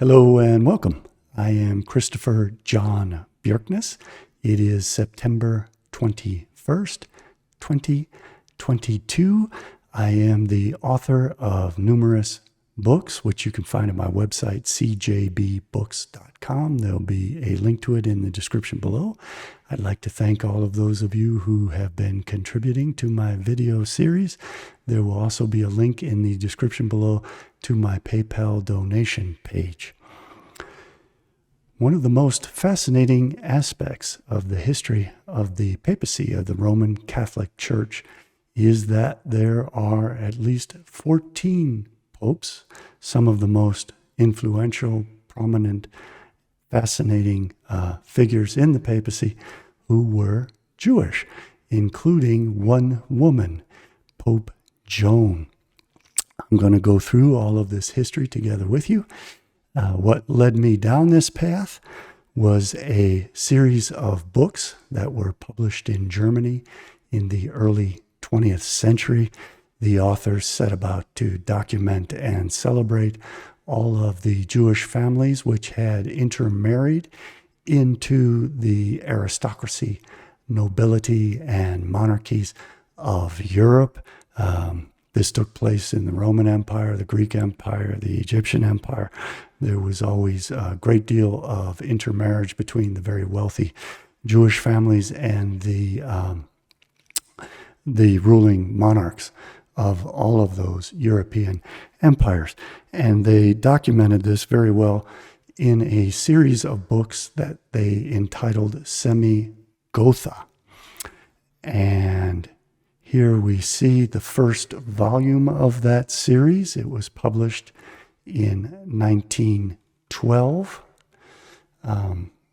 Hello and welcome. I am Christopher John Bjerknes. It is September 21st, 2022. I am the author of numerous books, which you can find at my website, CJBBooks.com. There'll be a link to it in the description below. I'd like to thank all of those of you who have been contributing to my video series. There will also be a link in the description below to my PayPal donation page. One of the most fascinating aspects of the history of the papacy of the Roman Catholic Church is that there are at least 14 popes, some of the most influential, prominent, fascinating figures in the papacy who were Jewish, including one woman, Pope Joan. I'm going to go through all of this history together with you. What led me down this path was a series of books that were published in Germany in the early 20th century. The authors set about to document and celebrate all of the Jewish families which had intermarried into the aristocracy, nobility, and monarchies of Europe. This took place in the Roman Empire, the Greek Empire, the Egyptian Empire. There was always a great deal of intermarriage between the very wealthy Jewish families and the ruling monarchs of all of those European empires. And they documented this very well in a series of books that they entitled Semi-Gotha. And here we see the first volume of that series. It was published in 1912.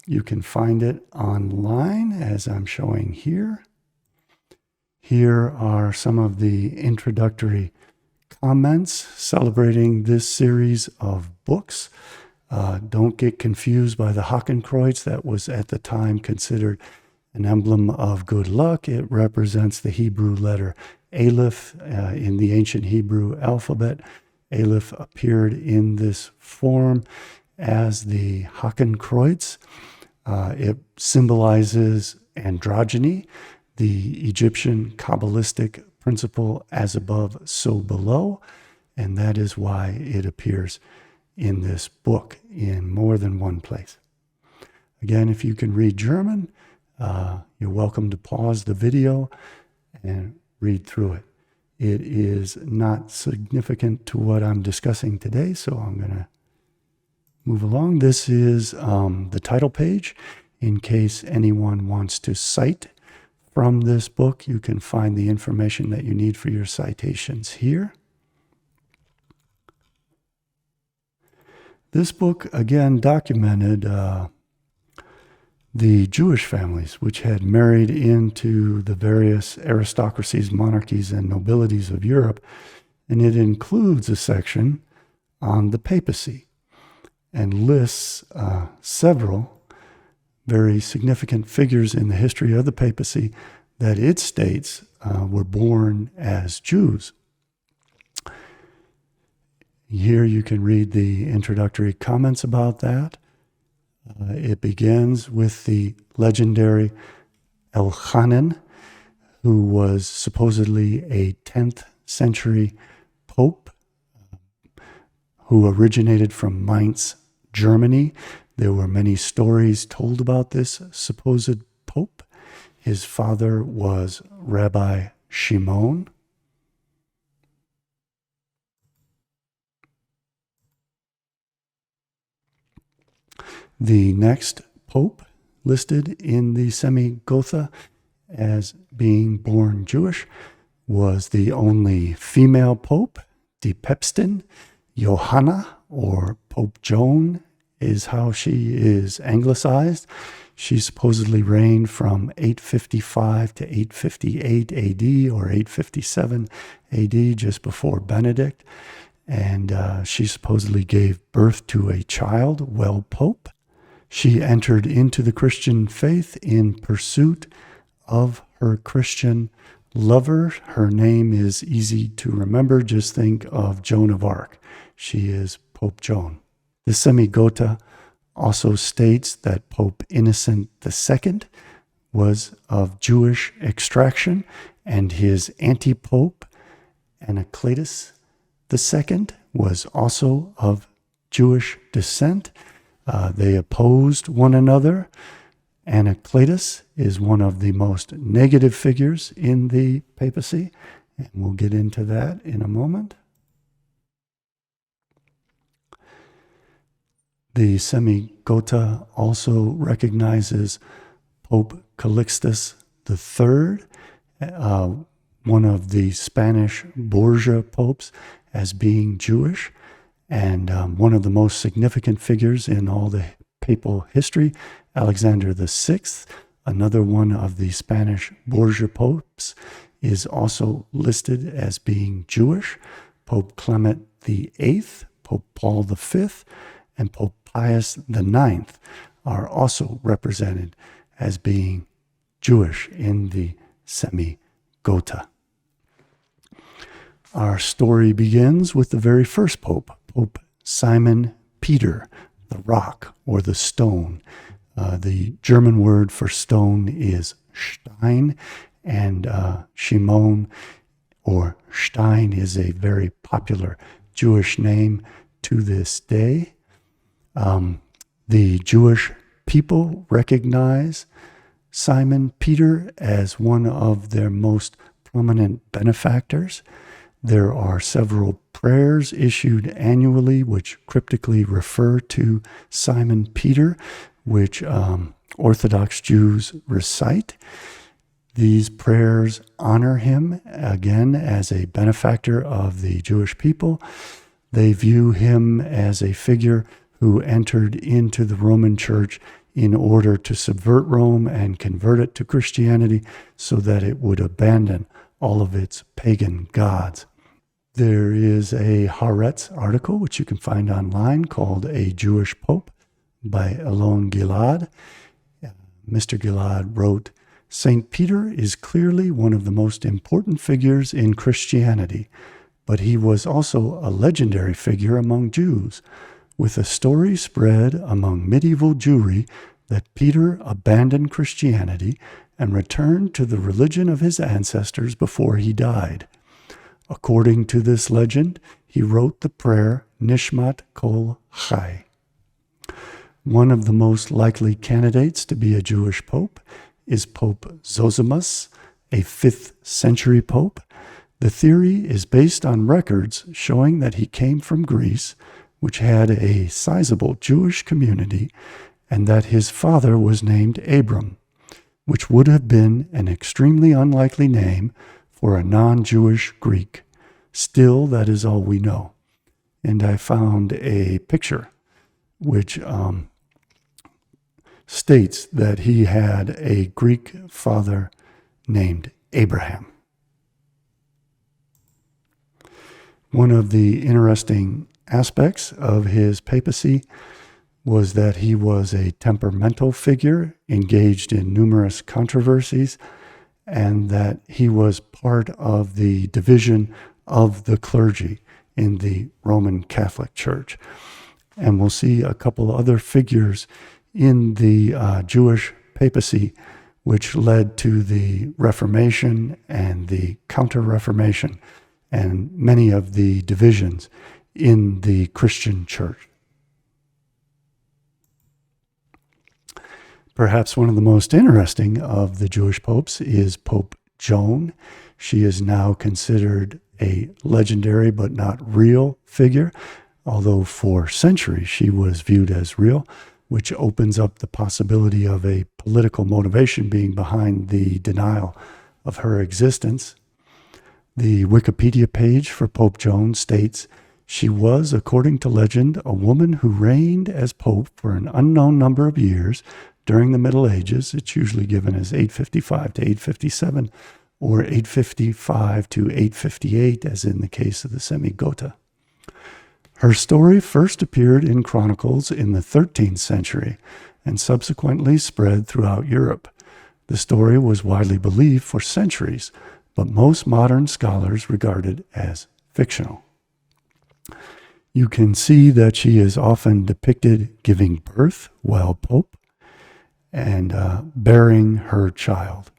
You can find it online as I'm showing here. Here are some of the introductory comments celebrating this series of books. Don't get confused by the Hakenkreuz. That was at the time considered an emblem of good luck. It represents the Hebrew letter Aleph in the ancient Hebrew alphabet. Aleph appeared in this form as the Hakenkreuz. It symbolizes androgyny, the Egyptian Kabbalistic principle as above, so below, and that is why it appears in this book in more than one place. Again, if you can read German, you're welcome to pause the video and read through it. It is not significant to what I'm discussing today, so I'm going to move along. This is the title page. In case anyone wants to cite from this book, you can find the information that you need for your citations here. This book, again, documented the Jewish families which had married into the various aristocracies, monarchies, and nobilities of Europe, and it includes a section on the papacy and lists several very significant figures in the history of the papacy that it states were born as Jews. Here you can read the introductory comments about that. It begins with the legendary Chanen, who was supposedly a 10th century pope who originated from Mainz, Germany. There were many stories told about this supposed pope. His father was Rabbi Shimon. The next pope listed in the Semi-Gotha as being born Jewish was the only female pope, Die Päpstin, Johanna, or Pope Joan is how she is anglicized. She supposedly reigned from 855 to 858 AD or 857 AD, just before Benedict. And she supposedly gave birth to a child, well Pope. She entered into the Christian faith in pursuit of her Christian lover. Her name is easy to remember. Just think of Joan of Arc. She is Pope Joan. The Semigota also states that Pope Innocent II was of Jewish extraction, and his anti-pope, Anaclatus II, was also of Jewish descent. They opposed one another. Anaclatus is one of the most negative figures in the papacy, and we'll get into that in a moment. The Semigota also recognizes Pope Calixtus III, one of the Spanish Borgia popes, as being Jewish, and one of the most significant figures in all the papal history, Alexander VI, another one of the Spanish Borgia popes, is also listed as being Jewish. Pope Clement VIII, Pope Paul V, and Pope Pius IX are also represented as being Jewish in the Semigota. Our story begins with the very first pope, Pope Simon Peter, the rock or the stone. The German word for stone is Stein, and Shimon or Stein is a very popular Jewish name to this day. The Jewish people recognize Simon Peter as one of their most prominent benefactors. There are several prayers issued annually which cryptically refer to Simon Peter, which Orthodox Jews recite. These prayers honor him again as a benefactor of the Jewish people. They view him as a figure who entered into the Roman Church in order to subvert Rome and convert it to Christianity so that it would abandon all of its pagan gods. There is a Haaretz article, which you can find online, called A Jewish Pope by Alon Gilad. Mr. Gilad wrote, "St. Peter is clearly one of the most important figures in Christianity, but he was also a legendary figure among Jews, with a story spread among medieval Jewry that Peter abandoned Christianity and returned to the religion of his ancestors before he died. According to this legend, he wrote the prayer Nishmat Kol Chai." One of the most likely candidates to be a Jewish pope is Pope Zozomus, a 5th century pope. The theory is based on records showing that he came from Greece, which had a sizable Jewish community, and that his father was named Abram, which would have been an extremely unlikely name for a non-Jewish Greek. Still, that is all we know. And I found a picture which states that he had a Greek father named Abraham. One of the interesting aspects of his papacy was that he was a temperamental figure engaged in numerous controversies, and that he was part of the division of the clergy in the Roman Catholic Church. And we'll see a couple other figures in the Jewish papacy which led to the Reformation and the Counter-Reformation and many of the divisions in the Christian church. Perhaps one of the most interesting of the Jewish popes is Pope Joan. She is now considered a legendary but not real figure, although for centuries she was viewed as real, which opens up the possibility of a political motivation being behind the denial of her existence. The Wikipedia page for Pope Joan states, "She was, according to legend, a woman who reigned as pope for an unknown number of years during the Middle Ages." It's usually given as 855 to 857 or 855 to 858, as in the case of the Semigota. Her story first appeared in chronicles in the 13th century and subsequently spread throughout Europe. The story was widely believed for centuries, but most modern scholars regard it as fictional. You can see that she is often depicted giving birth while Pope and bearing her child.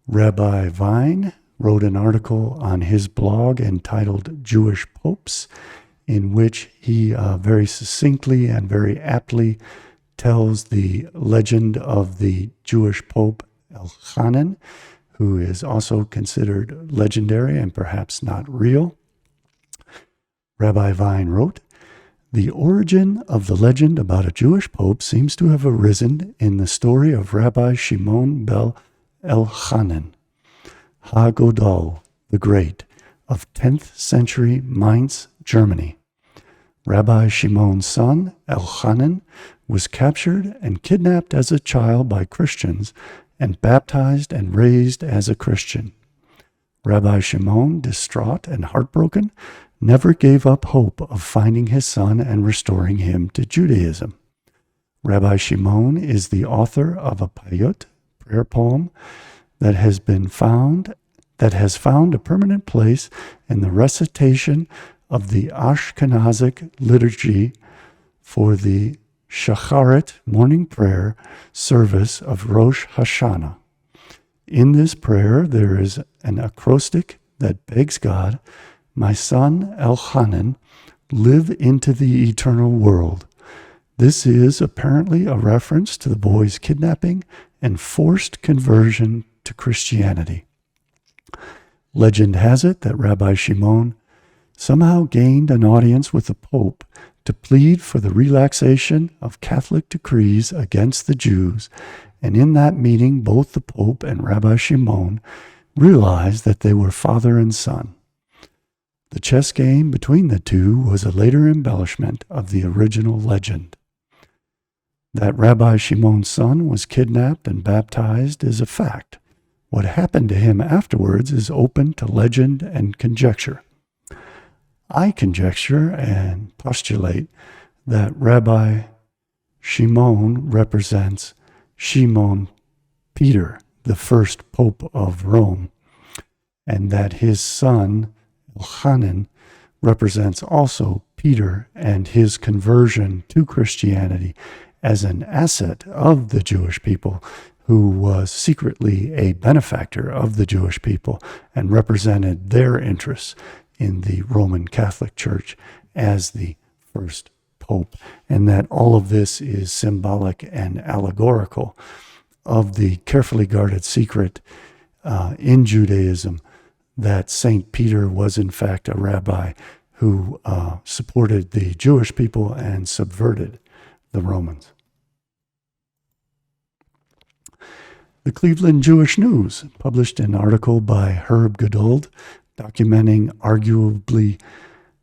Rabbi Vii wrote an article on his blog entitled Jewish Popes, in which he very succinctly and very aptly tells the legend of the Jewish Pope Chanen, who is also considered legendary and perhaps not real. Rabbi Vii wrote, "The origin of the legend about a Jewish pope seems to have arisen in the story of Rabbi Shimon ben Elchanan, HaGodol, the Great, of 10th century Mainz, Germany. Rabbi Shimon's son, Elchanan, was captured and kidnapped as a child by Christians and baptized and raised as a Christian. Rabbi Shimon, distraught and heartbroken, never gave up hope of finding his son and restoring him to Judaism. Rabbi Shimon is the author of a payut, prayer poem, that has found a permanent place in the recitation of the Ashkenazic liturgy for the Shacharit morning prayer service of Rosh Hashanah. In this prayer, there is an acrostic that begs God, 'My son Elchanan, live into the eternal world.' This is apparently a reference to the boy's kidnapping and forced conversion to Christianity. Legend has it that Rabbi Shimon somehow gained an audience with the Pope to plead for the relaxation of Catholic decrees against the Jews, and in that meeting both the Pope and Rabbi Shimon realized that they were father and son. The chess game between the two was a later embellishment of the original legend. That Rabbi Shimon's son was kidnapped and baptized is a fact. What happened to him afterwards is open to legend and conjecture. I conjecture and postulate that Rabbi Shimon represents Shimon Peter, the first Pope of Rome, and that his son Elchanan represents also Peter and his conversion to Christianity as an asset of the Jewish people, who was secretly a benefactor of the Jewish people and represented their interests in the Roman Catholic Church as the first pope, and that all of this is symbolic and allegorical of the carefully guarded secret in Judaism that St. Peter was in fact a rabbi who supported the Jewish people and subverted the Romans. The Cleveland Jewish News published an article by Herb Godold documenting arguably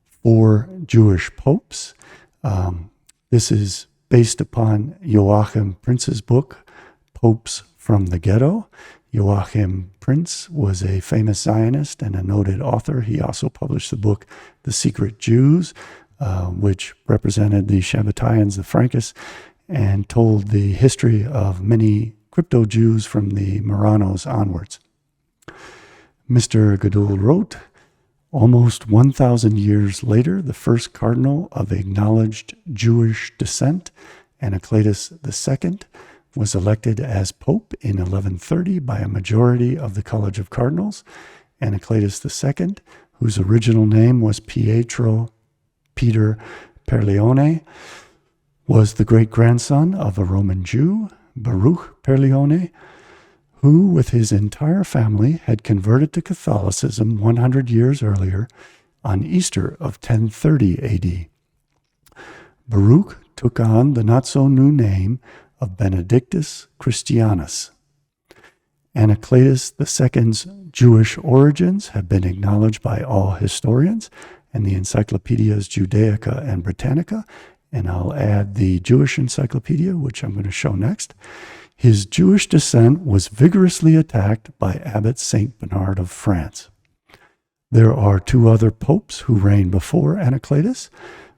4 Jewish popes. This is based upon Joachim Prince's book, Popes from the Ghetto. Joachim Prince was a famous Zionist and a noted author. He also published the book, The Secret Jews, which represented the Shabbatians, the Frankists, and told the history of many crypto-Jews from the Marranos onwards. Mr. Godold wrote, almost 1,000 years later, the first cardinal of acknowledged Jewish descent, Anaclatus II, was elected as Pope in 1130 by a majority of the College of Cardinals. Anaclatus II, whose original name was Pietro Peter Perleone, was the great-grandson of a Roman Jew, Baruch Perleone, who, with his entire family, had converted to Catholicism 100 years earlier on Easter of 1030 AD. Baruch took on the not-so-new name of Benedictus Christianus. Anaclatus II's Jewish origins have been acknowledged by all historians and the encyclopedias Judaica and Britannica, and I'll add the Jewish Encyclopedia, which I'm going to show next. His Jewish descent was vigorously attacked by Abbot Saint Bernard of France. There are 2 other popes who reigned before Anaclatus,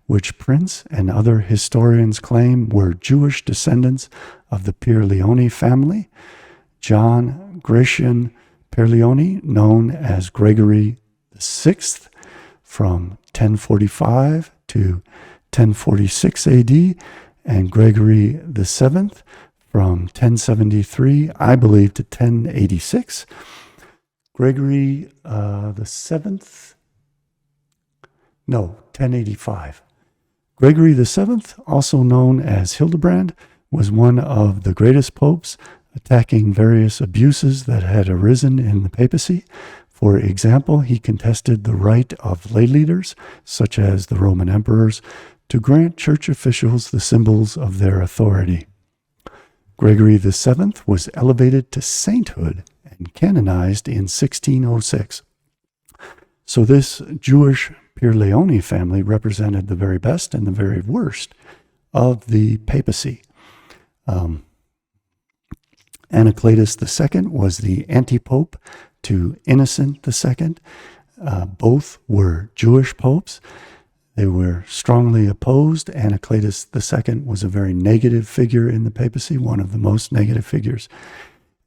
which Prince and other historians claim were Jewish descendants of the Pierleone family, John Gratian Pierleoni, known as Gregory VI, from 1045 to 1046 AD, and Gregory VII from 1073, I believe, to 1086. Gregory VII, no, 1085. Gregory VII, also known as Hildebrand, was one of the greatest popes, attacking various abuses that had arisen in the papacy. For example, he contested the right of lay leaders, such as the Roman emperors, to grant church officials the symbols of their authority. Gregory VII was elevated to sainthood and canonized in 1606. So this Jewish Pierleoni family represented the very best and the very worst of the papacy. Anaclatus II was the anti-pope to Innocent II. Both were Jewish popes. They were strongly opposed. Anaclatus II was a very negative figure in the papacy, one of the most negative figures.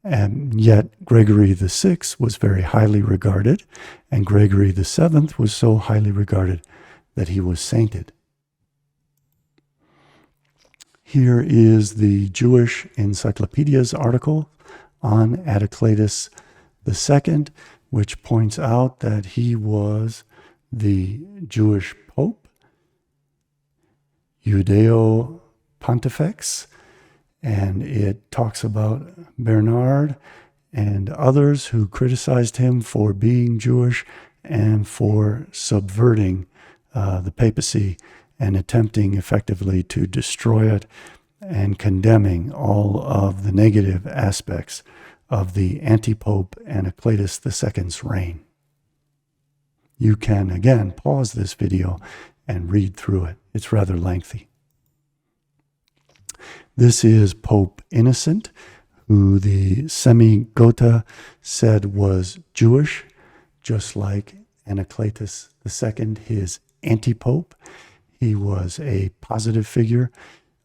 And yet Gregory VI was very highly regarded, and Gregory VII was so highly regarded that he was sainted. Here is the Jewish Encyclopedia's article on Anaclatus II, which points out that he was the Jewish Pope, Judeo-Pontifex, and it talks about Bernard and others who criticized him for being Jewish and for subverting the papacy and attempting effectively to destroy it, and condemning all of the negative aspects of the anti-pope Anaclatus II's reign. You can, again, pause this video and read through it. It's rather lengthy. This is Pope Innocent, who the Semigota said was Jewish, just like Anaclatus II, his anti-pope. He was a positive figure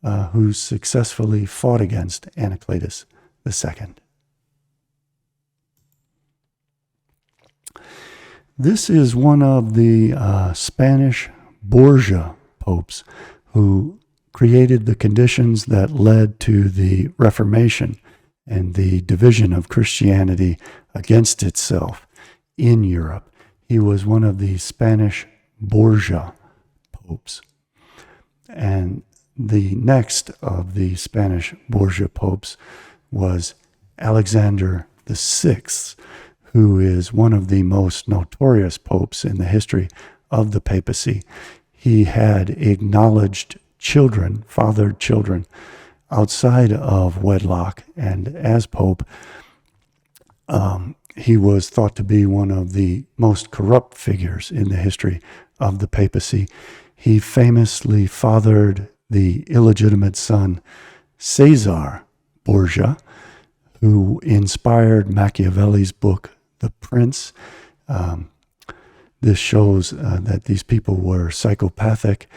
who successfully fought against Anaclatus II. This is one of the Spanish Borgia popes who created the conditions that led to the Reformation and the division of Christianity against itself in Europe. He was one of the Spanish Borgia popes. And the next of the Spanish Borgia popes was Alexander VI, who is one of the most notorious popes in the history of the papacy. He had acknowledged children, fathered children, outside of wedlock, and as pope, he was thought to be one of the most corrupt figures in the history of the papacy. He famously fathered the illegitimate son, Caesar Borgia, who inspired Machiavelli's book, The Prince. This shows that these people were psychopathic,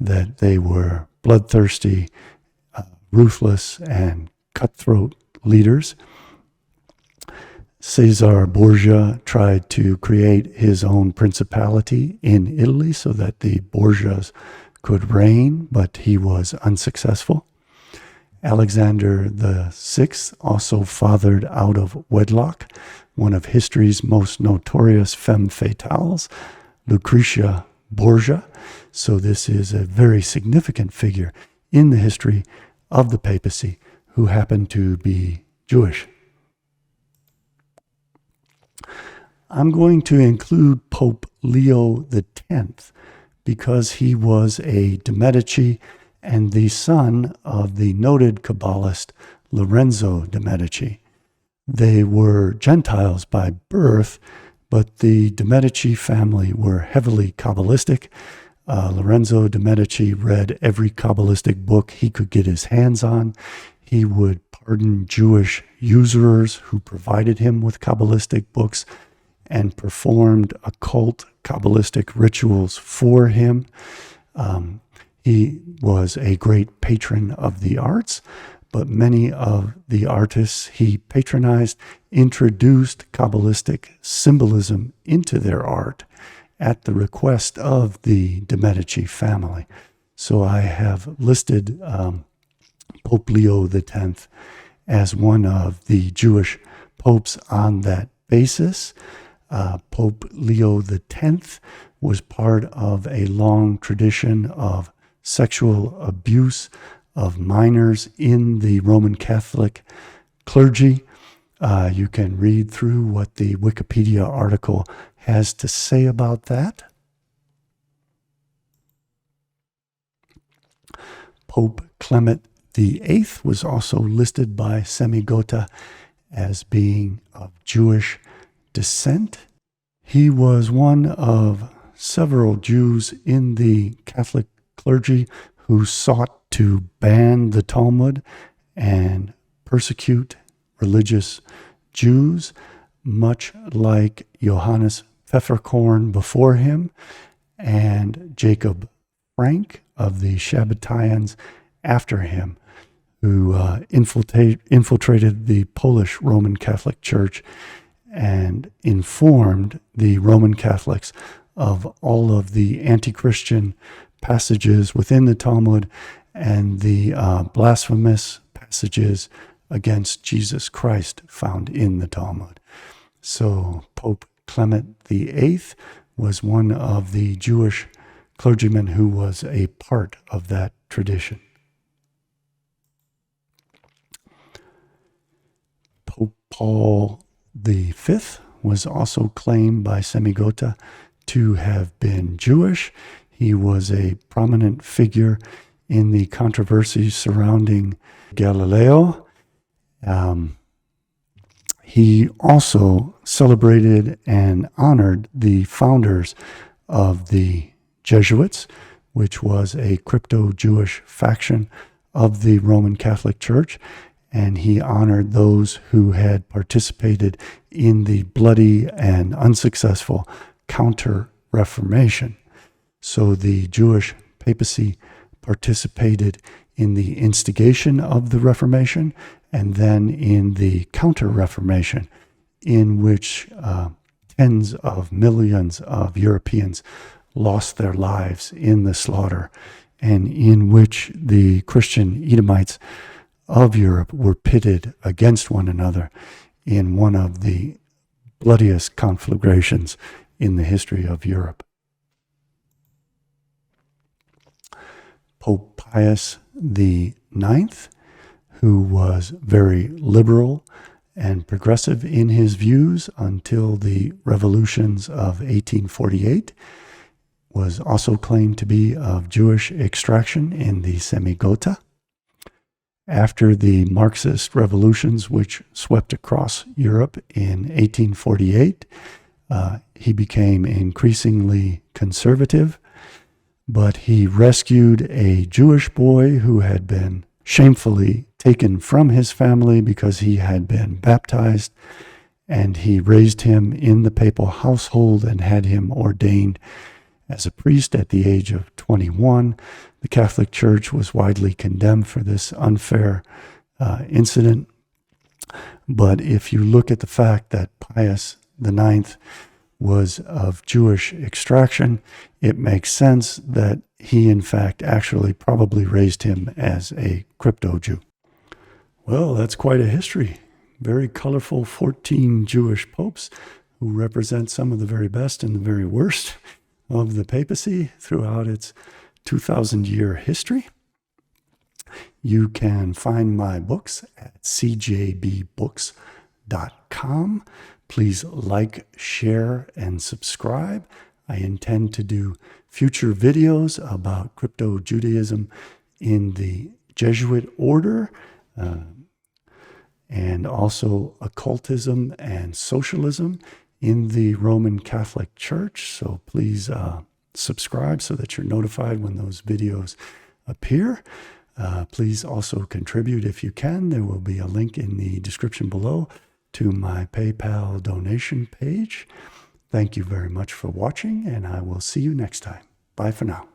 that they were bloodthirsty, ruthless, and cutthroat leaders. Caesar Borgia tried to create his own principality in Italy so that the Borgias could reign, but he was unsuccessful. Alexander VI also fathered out of wedlock one of history's most notorious femme fatales, Lucretia Borgia. So this is a very significant figure in the history of the papacy who happened to be Jewish. I'm going to include Pope Leo X because he was a de Medici and the son of the noted Kabbalist Lorenzo de Medici. They were Gentiles by birth, but the de Medici family were heavily Kabbalistic. Lorenzo de Medici read every Kabbalistic book he could get his hands on. He would pardon Jewish usurers who provided him with Kabbalistic books and performed occult Kabbalistic rituals for him. He was a great patron of the arts, but many of the artists he patronized introduced Kabbalistic symbolism into their art at the request of the de' Medici family. So I have listed Pope Leo X as one of the Jewish popes on that basis. Pope Leo X was part of a long tradition of sexual abuse of minors in the Roman Catholic clergy. You can read through what the Wikipedia article has to say about that. Pope Clement VIII was also listed by Semigota as being of Jewish descent. He was one of several Jews in the Catholic clergy who sought to ban the Talmud and persecute religious Jews, much like Johannes Pfefferkorn before him and Jacob Frank of the Shabbatians after him, who infiltrated the Polish Roman Catholic Church and informed the Roman Catholics of all of the anti-Christian passages within the Talmud and the blasphemous passages against Jesus Christ found in the Talmud. So Pope Clement VIII was one of the Jewish clergymen who was a part of that tradition. Pope Paul V was also claimed by Semigota to have been Jewish. He was a prominent figure in the controversy surrounding Galileo. He also celebrated and honored the founders of the Jesuits, which was a crypto-Jewish faction of the Roman Catholic Church, and he honored those who had participated in the bloody and unsuccessful Counter-Reformation. So the Jewish papacy participated in the instigation of the Reformation and then in the Counter-Reformation, in which tens of millions of Europeans lost their lives in the slaughter, and in which the Christian Edomites of Europe were pitted against one another in one of the bloodiest conflagrations in the history of Europe. Pope Pius IX, who was very liberal and progressive in his views until the revolutions of 1848, was also claimed to be of Jewish extraction in the Semigota. After the Marxist revolutions, which swept across Europe in 1848, he became increasingly conservative, but he rescued a Jewish boy who had been shamefully taken from his family because he had been baptized, and he raised him in the papal household and had him ordained as a priest at the age of 21. The Catholic Church was widely condemned for this unfair incident. But if you look at the fact that Pius IX was of Jewish extraction, it makes sense that he, in fact, actually probably raised him as a crypto-Jew. Well, that's quite a history. Very colorful 14 Jewish popes who represent some of the very best and the very worst of the papacy throughout its 2,000-year history. You can find my books at CJBBooks.com. Please like, share, and subscribe. I intend to do future videos about crypto-Judaism in the Jesuit order, and also occultism and socialism in the Roman Catholic Church. So please subscribe so that you're notified when those videos appear. Please also contribute if you can. There will be a link in the description below to my PayPal donation page. Thank you very much for watching, and I will see you next time. Bye for now.